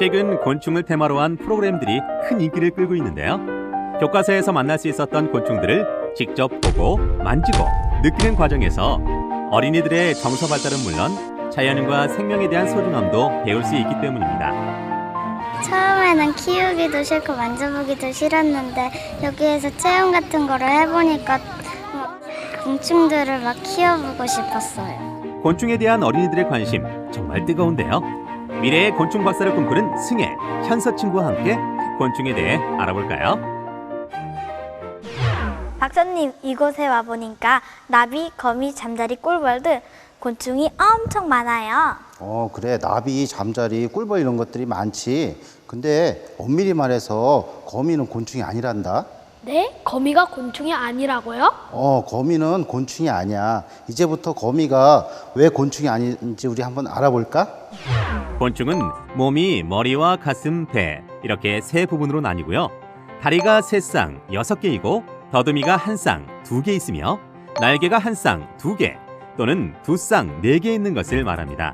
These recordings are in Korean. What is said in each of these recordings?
최근 곤충을 테마로 한 프로그램들이 큰 인기를 끌고 있는데요. 교과서에서 만날 수 있었던 곤충들을 직접 보고 만지고 느끼는 과정에서 어린이들의 정서 발달은 물론 자연과 생명에 대한 소중함도 배울 수 있기 때문입니다. 처음에는 키우기도 싫고 만져보기도 싫었는데 여기에서 체험 같은 거를 해보니까 곤충들을 막 키워보고 싶었어요. 곤충에 대한 어린이들의 관심 정말 뜨거운데요. 미래의 곤충 박사를 꿈꾸는 승혜, 현서 친구와 함께 곤충에 대해 알아볼까요? 박사님, 이곳에 와보니까 나비, 거미, 잠자리, 꿀벌 등 곤충이 엄청 많아요. 그래. 나비, 잠자리, 꿀벌 이런 것들이 많지. 근데 엄밀히 말해서 거미는 곤충이 아니란다. 네? 거미가 곤충이 아니라고요? 거미는 곤충이 아니야. 이제부터 거미가 왜 곤충이 아닌지 우리 한번 알아볼까? 곤충은 몸이 머리와 가슴, 배 이렇게 세 부분으로 나뉘고요. 다리가 3쌍, 6개이고 더듬이가 한 쌍, 2개 있으며 날개가 한 쌍, 2개 또는 2쌍, 4개 있는 것을 말합니다.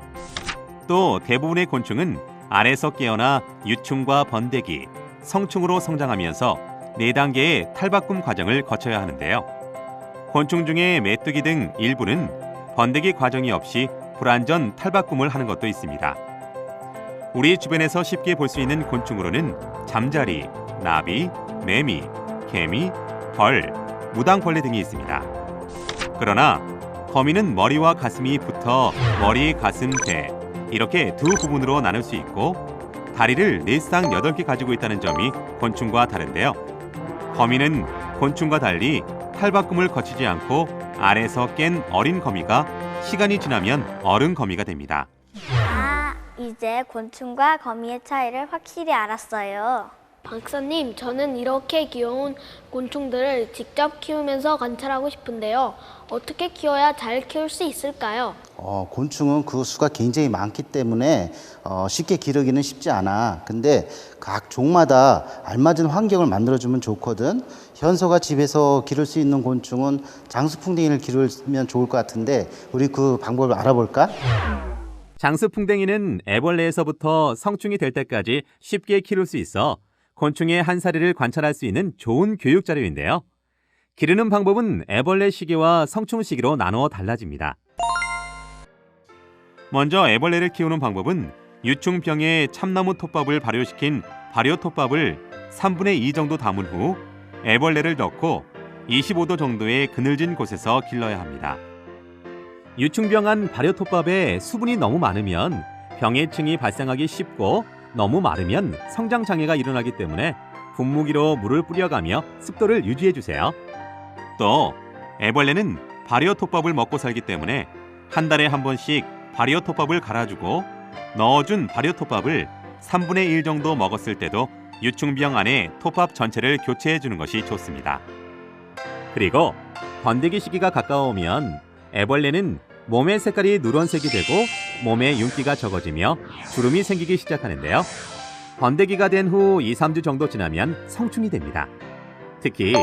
또 대부분의 곤충은 알에서 깨어나 유충과 번데기, 성충으로 성장하면서 4단계의 탈바꿈 과정을 거쳐야 하는데요. 곤충 중에 메뚜기 등 일부는 번데기 과정이 없이 불완전 탈바꿈을 하는 것도 있습니다. 우리 주변에서 쉽게 볼 수 있는 곤충으로는 잠자리, 나비, 매미, 개미, 벌, 무당벌레 등이 있습니다. 그러나 거미는 머리와 가슴이 붙어 머리, 가슴, 배 이렇게 두 부분으로 나눌 수 있고 다리를 4쌍 8개 가지고 있다는 점이 곤충과 다른데요. 거미는 곤충과 달리 탈바꿈을 거치지 않고 알에서 깬 어린 거미가 시간이 지나면 어른 거미가 됩니다. 이제 곤충과 거미의 차이를 확실히 알았어요. 박사님, 저는 이렇게 귀여운 곤충들을 직접 키우면서 관찰하고 싶은데요. 어떻게 키워야 잘 키울 수 있을까요? 곤충은 그 수가 굉장히 많기 때문에 쉽게 기르기는 쉽지 않아. 근데 각 종마다 알맞은 환경을 만들어주면 좋거든. 현서가 집에서 기를 수 있는 곤충은 장수풍뎅이를 기르면 좋을 것 같은데 우리 그 방법을 알아볼까? 장수풍뎅이는 애벌레에서부터 성충이 될 때까지 쉽게 키울 수 있어 곤충의 한 사리를 관찰할 수 있는 좋은 교육 자료인데요. 기르는 방법은 애벌레 시기와 성충 시기로 나누어 달라집니다. 먼저 애벌레를 키우는 방법은 유충병에 참나무 톱밥을 발효시킨 발효톱밥을 3분의 2 정도 담은 후 애벌레를 넣고 25도 정도의 그늘진 곳에서 길러야 합니다. 유충병한 발효톱밥에 수분이 너무 많으면 병해충이 발생하기 쉽고 너무 마르면 성장 장애가 일어나기 때문에 분무기로 물을 뿌려가며 습도를 유지해 주세요. 또 애벌레는 발효톱밥을 먹고 살기 때문에 한 달에 한 번씩 발효톱밥을 갈아주고 넣어준 발효톱밥을 3분의 1 정도 먹었을 때도 유충병 안에 톱밥 전체를 교체해 주는 것이 좋습니다. 그리고 번데기 시기가 가까우면 애벌레는 몸의 색깔이 누런색이 되고 몸에 윤기가 적어지며 주름이 생기기 시작하는데요. 번데기가 된 후 2-3주 정도 지나면 성충이 됩니다. 특히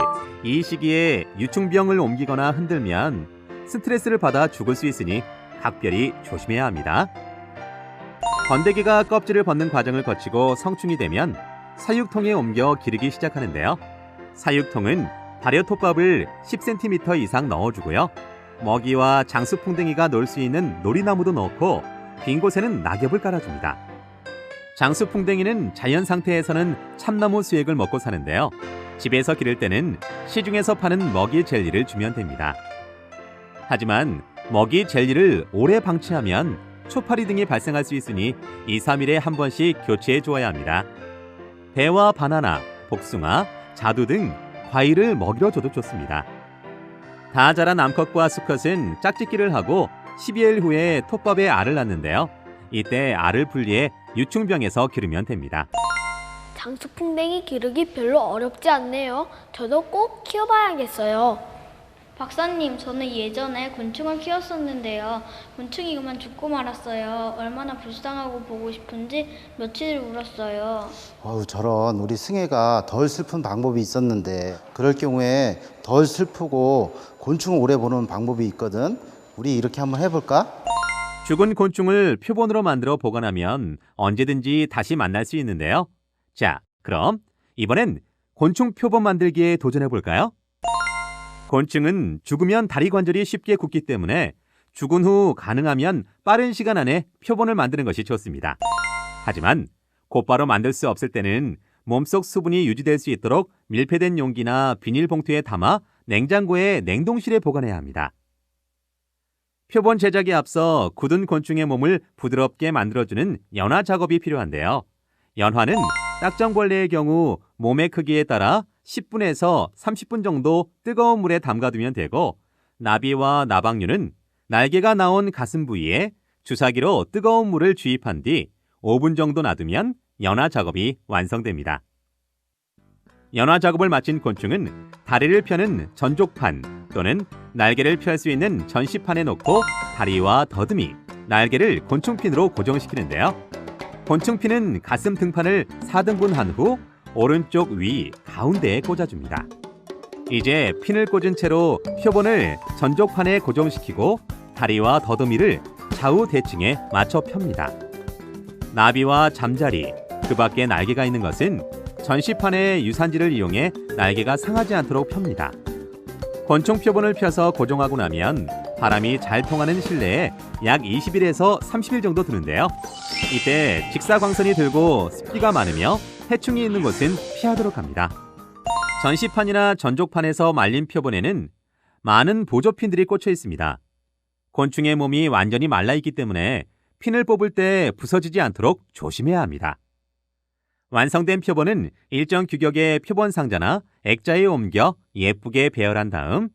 이 시기에 유충병을 옮기거나 흔들면 스트레스를 받아 죽을 수 있으니 각별히 조심해야 합니다. 번데기가 껍질을 벗는 과정을 거치고 성충이 되면 사육통에 옮겨 기르기 시작하는데요. 사육통은 발효톱밥을 10cm 이상 넣어주고요. 먹이와 장수풍뎅이가 놀 수 있는 놀이나무도 넣고 빈 곳에는 낙엽을 깔아줍니다. 장수풍뎅이는 자연 상태에서는 참나무 수액을 먹고 사는데요. 집에서 기를 때는 시중에서 파는 먹이 젤리를 주면 됩니다. 하지만 먹이 젤리를 오래 방치하면 초파리 등이 발생할 수 있으니 2-3일에 한 번씩 교체해 주어야 합니다. 배와 바나나, 복숭아, 자두 등 과일을 먹이로 줘도 좋습니다. 다 자란 암컷과 수컷은 짝짓기를 하고 12일 후에 톱밥에 알을 낳는데요. 이때 알을 분리해 유충병에서 기르면 됩니다. 장수풍뎅이 기르기 별로 어렵지 않네요. 저도 꼭 키워봐야겠어요. 박사님, 저는 예전에 곤충을 키웠었는데요. 곤충이 그만 죽고 말았어요. 얼마나 불쌍하고 보고 싶은지 며칠 울었어요. 저런 우리 승혜가 덜 슬픈 방법이 있었는데 그럴 경우에 덜 슬프고 곤충을 오래 보는 방법이 있거든. 우리 이렇게 한번 해볼까? 죽은 곤충을 표본으로 만들어 보관하면 언제든지 다시 만날 수 있는데요. 자, 그럼 이번엔 곤충 표본 만들기에 도전해 볼까요? 곤충은 죽으면 다리 관절이 쉽게 굳기 때문에 죽은 후 가능하면 빠른 시간 안에 표본을 만드는 것이 좋습니다. 하지만 곧바로 만들 수 없을 때는 몸속 수분이 유지될 수 있도록 밀폐된 용기나 비닐봉투에 담아 냉장고에 냉동실에 보관해야 합니다. 표본 제작에 앞서 굳은 곤충의 몸을 부드럽게 만들어주는 연화 작업이 필요한데요. 연화는 딱정벌레의 경우 몸의 크기에 따라 10분에서 30분 정도 뜨거운 물에 담가두면 되고, 나비와 나방류는 날개가 나온 가슴 부위에 주사기로 뜨거운 물을 주입한 뒤 5분 정도 놔두면 연화 작업이 완성됩니다. 연화 작업을 마친 곤충은 다리를 펴는 전족판 또는 날개를 펼 수 있는 전시판에 놓고 다리와 더듬이, 날개를 곤충핀으로 고정시키는데요. 곤충핀은 가슴 등판을 4등분한 후 오른쪽 위 가운데에 꽂아줍니다. 이제 핀을 꽂은 채로 표본을 전족판에 고정시키고 다리와 더듬이를 좌우 대칭에 맞춰 펴니다. 나비와 잠자리, 그 밖에 날개가 있는 것은 전시판의 유산지를 이용해 날개가 상하지 않도록 펴니다. 곤충 표본을 펴서 고정하고 나면 바람이 잘 통하는 실내에 약 20일에서 30일 정도 두는데요. 이때 직사광선이 들고 습기가 많으며 해충이 있는 곳은 피하도록 합니다. 전시판이나 전족판에서 말린 표본에는 많은 보조핀들이 꽂혀 있습니다. 곤충의 몸이 완전히 말라있기 때문에 핀을 뽑을 때 부서지지 않도록 조심해야 합니다. 완성된 표본은 일정 규격의 표본 상자나 액자에 옮겨 예쁘게 배열한 다음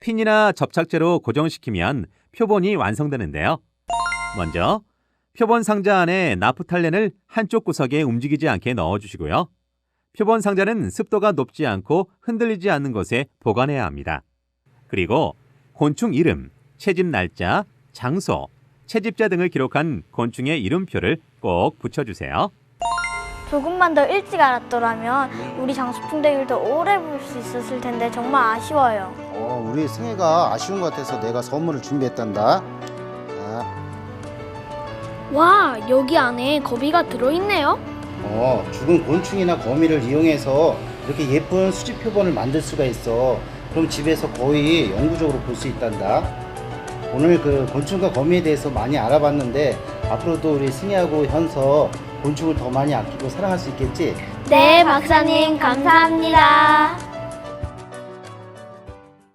핀이나 접착제로 고정시키면 표본이 완성되는데요. 먼저 표본 상자 안에 나프탈렌을 한쪽 구석에 움직이지 않게 넣어주시고요. 표본 상자는 습도가 높지 않고 흔들리지 않는 곳에 보관해야 합니다. 그리고 곤충 이름, 채집 날짜, 장소, 채집자 등을 기록한 곤충의 이름표를 꼭 붙여주세요. 조금만 더 일찍 알았더라면 우리 장수풍뎅이를 오래 볼 수 있었을 텐데 정말 아쉬워요. 우리 승혜가 아쉬운 것 같아서 내가 선물을 준비했단다. 자, 와, 여기 안에 거미가 들어있네요. 죽은 곤충이나 거미를 이용해서 이렇게 예쁜 수집 표본을 만들 수가 있어. 그럼 집에서 거의 영구적으로 볼 수 있단다. 오늘 그 곤충과 거미에 대해서 많이 알아봤는데 앞으로도 우리 승희하고 현서 곤충을 더 많이 아끼고 사랑할 수 있겠지? 네, 박사님 감사합니다.